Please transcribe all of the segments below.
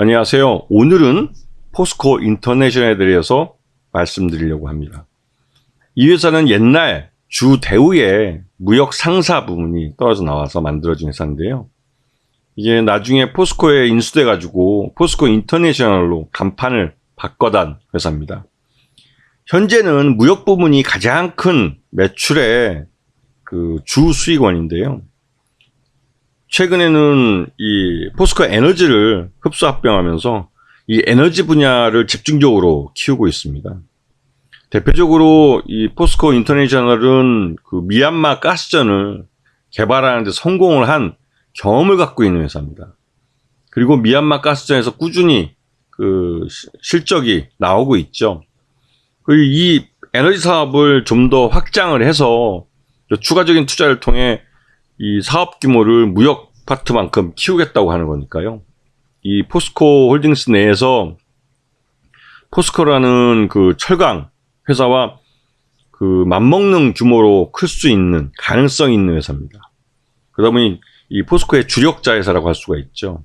안녕하세요. 오늘은 포스코 인터내셔널에 대해서 말씀드리려고 합니다. 이 회사는 옛날 주 대우의 무역 상사 부문이 떨어져 나와서 만들어진 회사인데요. 이게 나중에 포스코에 인수돼 가지고 포스코 인터내셔널로 간판을 바꿔단 회사입니다. 현재는 무역 부문이 가장 큰 매출의 주 수익원인데요. 최근에는 이 포스코 에너지를 흡수 합병하면서 이 에너지 분야를 집중적으로 키우고 있습니다. 대표적으로 이 포스코 인터내셔널은 미얀마 가스전을 개발하는 데 성공을 한 경험을 갖고 있는 회사입니다. 그리고 미얀마 가스전에서 꾸준히 실적이 나오고 있죠. 그리고 이 에너지 사업을 좀 더 확장을 해서 추가적인 투자를 통해 이 사업 규모를 무역 파트만큼 키우겠다고 하는 거니까요. 이 포스코 홀딩스 내에서 포스코라는 철강 회사와 맞먹는 규모로 클 수 있는 가능성이 있는 회사입니다. 그러다 보니 이 포스코의 주력자 회사라고 할 수가 있죠.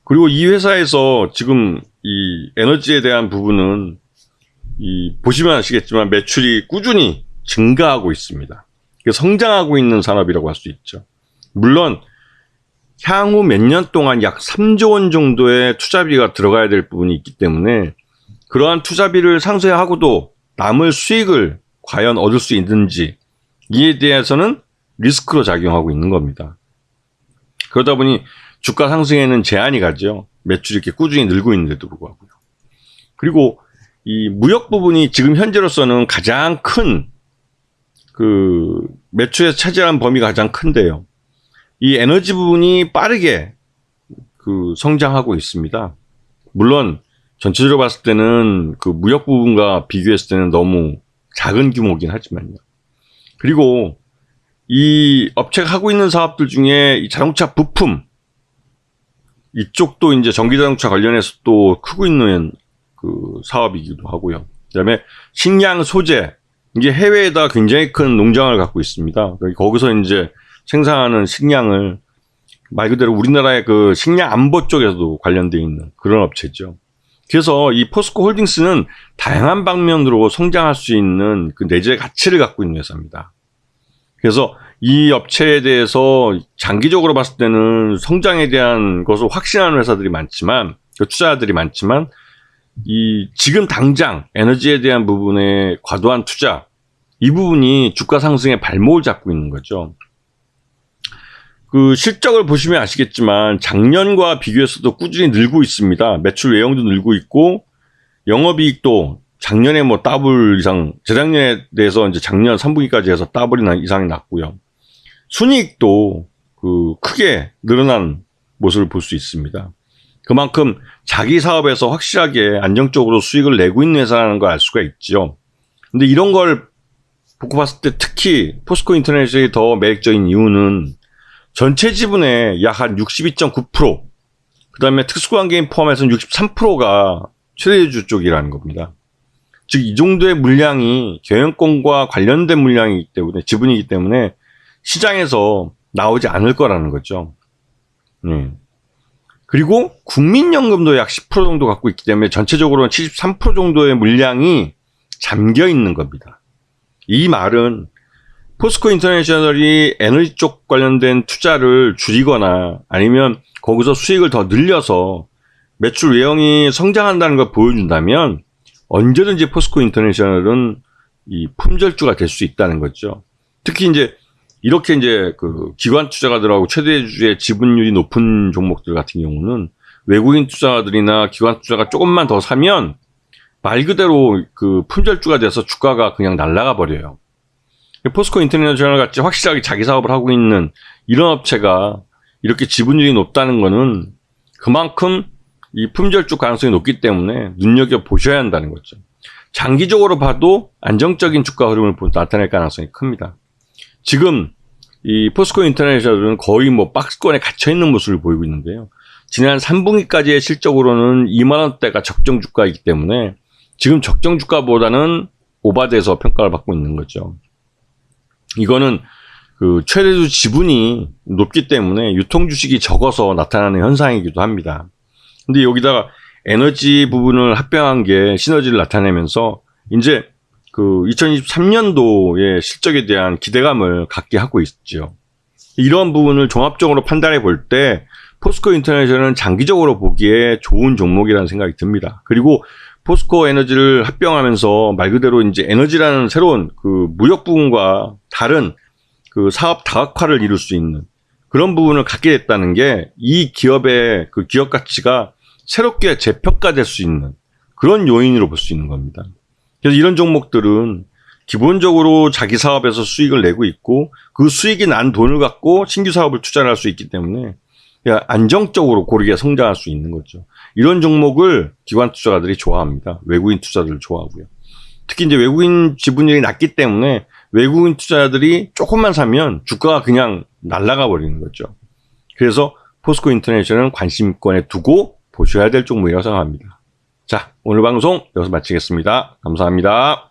그리고 이 회사에서 지금 이 에너지에 대한 부분은 보시면 아시겠지만 매출이 꾸준히 증가하고 있습니다. 성장하고 있는 산업이라고 할 수 있죠. 물론 향후 몇 년 동안 약 3조 원 정도의 투자비가 들어가야 될 부분이 있기 때문에 그러한 투자비를 상쇄하고도 남을 수익을 과연 얻을 수 있는지 이에 대해서는 리스크로 작용하고 있는 겁니다. 그러다 보니 주가 상승에는 제한이 가죠. 매출이 이렇게 꾸준히 늘고 있는데도 불구하고요. 그리고 이 무역 부분이 지금 현재로서는 가장 큰 매출에서 차지하는 범위가 가장 큰데요. 이 에너지 부분이 빠르게 성장하고 있습니다. 물론 전체적으로 봤을 때는 무역 부분과 비교했을 때는 너무 작은 규모긴 하지만요. 그리고 이 업체가 하고 있는 사업들 중에 이 자동차 부품 이쪽도 이제 전기자동차 관련해서 또 크고 있는 사업이기도 하고요. 그다음에 식량 소재 이게 해외에다 굉장히 큰 농장을 갖고 있습니다. 거기서 이제 생산하는 식량을 말 그대로 우리나라의 식량 안보 쪽에서도 관련되어 있는 그런 업체죠. 그래서 이 포스코 홀딩스는 다양한 방면으로 성장할 수 있는 내재의 가치를 갖고 있는 회사입니다. 그래서 이 업체에 대해서 장기적으로 봤을 때는 성장에 대한 것을 확신하는 회사들이 많지만, 투자자들이 많지만, 지금 당장 에너지에 대한 부분에 과도한 투자, 이 부분이 주가 상승의 발목을 잡고 있는 거죠. 실적을 보시면 아시겠지만 작년과 비교해서도 꾸준히 늘고 있습니다. 매출 외형도 늘고 있고 영업이익도 작년에 더블 이상, 재작년에 대해서 이제 작년 3분기까지 해서 더블 이상이 났고요. 순이익도 크게 늘어난 모습을 볼 수 있습니다. 그만큼 자기 사업에서 확실하게 안정적으로 수익을 내고 있는 회사라는 걸 알 수가 있죠. 근데 이런 걸 보고 봤을 때 특히 포스코 인터내셔널이 더 매력적인 이유는 전체 지분의 약 한 62.9%, 그 다음에 특수관계인 포함해서는 63%가 최대주 쪽이라는 겁니다. 즉, 이 정도의 물량이 경영권과 관련된 물량이기 때문에, 지분이기 때문에 시장에서 나오지 않을 거라는 거죠. 그리고 국민연금도 약 10% 정도 갖고 있기 때문에 전체적으로는 73% 정도의 물량이 잠겨 있는 겁니다. 이 말은 포스코 인터내셔널이 에너지 쪽 관련된 투자를 줄이거나 아니면 거기서 수익을 더 늘려서 매출 외형이 성장한다는 걸 보여준다면 언제든지 포스코 인터내셔널은 이 품절주가 될 수 있다는 거죠. 특히 이렇게 기관 투자가들하고 최대주의 지분율이 높은 종목들 같은 경우는 외국인 투자가들이나 기관 투자가 조금만 더 사면 말 그대로 품절주가 돼서 주가가 그냥 날아가 버려요. 포스코 인터내셔널 같이 확실하게 자기 사업을 하고 있는 이런 업체가 이렇게 지분율이 높다는 거는 그만큼 이 품절주 가능성이 높기 때문에 눈여겨보셔야 한다는 거죠. 장기적으로 봐도 안정적인 주가 흐름을 나타낼 가능성이 큽니다. 지금 이 포스코 인터내셔널은 거의 박스권에 갇혀있는 모습을 보이고 있는데요. 지난 3분기까지의 실적으로는 2만원대가 적정 주가이기 때문에 지금 적정 주가보다는 오바돼서 평가를 받고 있는 거죠. 이거는 최대주 지분이 높기 때문에 유통 주식이 적어서 나타나는 현상이기도 합니다. 근데 여기다가 에너지 부분을 합병한 게 시너지를 나타내면서 이제 그 2023년도의 실적에 대한 기대감을 갖게 하고 있죠. 이런 부분을 종합적으로 판단해 볼 때 포스코 인터내셔널은 장기적으로 보기에 좋은 종목이라는 생각이 듭니다. 그리고 포스코 에너지를 합병하면서 말 그대로 이제 에너지라는 새로운 그 무역 부분과 다른 그 사업 다각화를 이룰 수 있는 그런 부분을 갖게 됐다는 게 이 기업의 그 기업 가치가 새롭게 재평가될 수 있는 그런 요인으로 볼 수 있는 겁니다. 그래서 이런 종목들은 기본적으로 자기 사업에서 수익을 내고 있고 그 수익이 난 돈을 갖고 신규 사업을 투자를 할 수 있기 때문에 안정적으로 고르게 성장할 수 있는 거죠. 이런 종목을 기관 투자가들이 좋아합니다. 외국인 투자들을 좋아하고요. 특히 이제 외국인 지분율이 낮기 때문에 외국인 투자자들이 조금만 사면 주가가 그냥 날아가 버리는 거죠. 그래서 포스코 인터내셔널은 관심권에 두고 보셔야 될 종목이라고 생각합니다. 자, 오늘 방송 여기서 마치겠습니다. 감사합니다.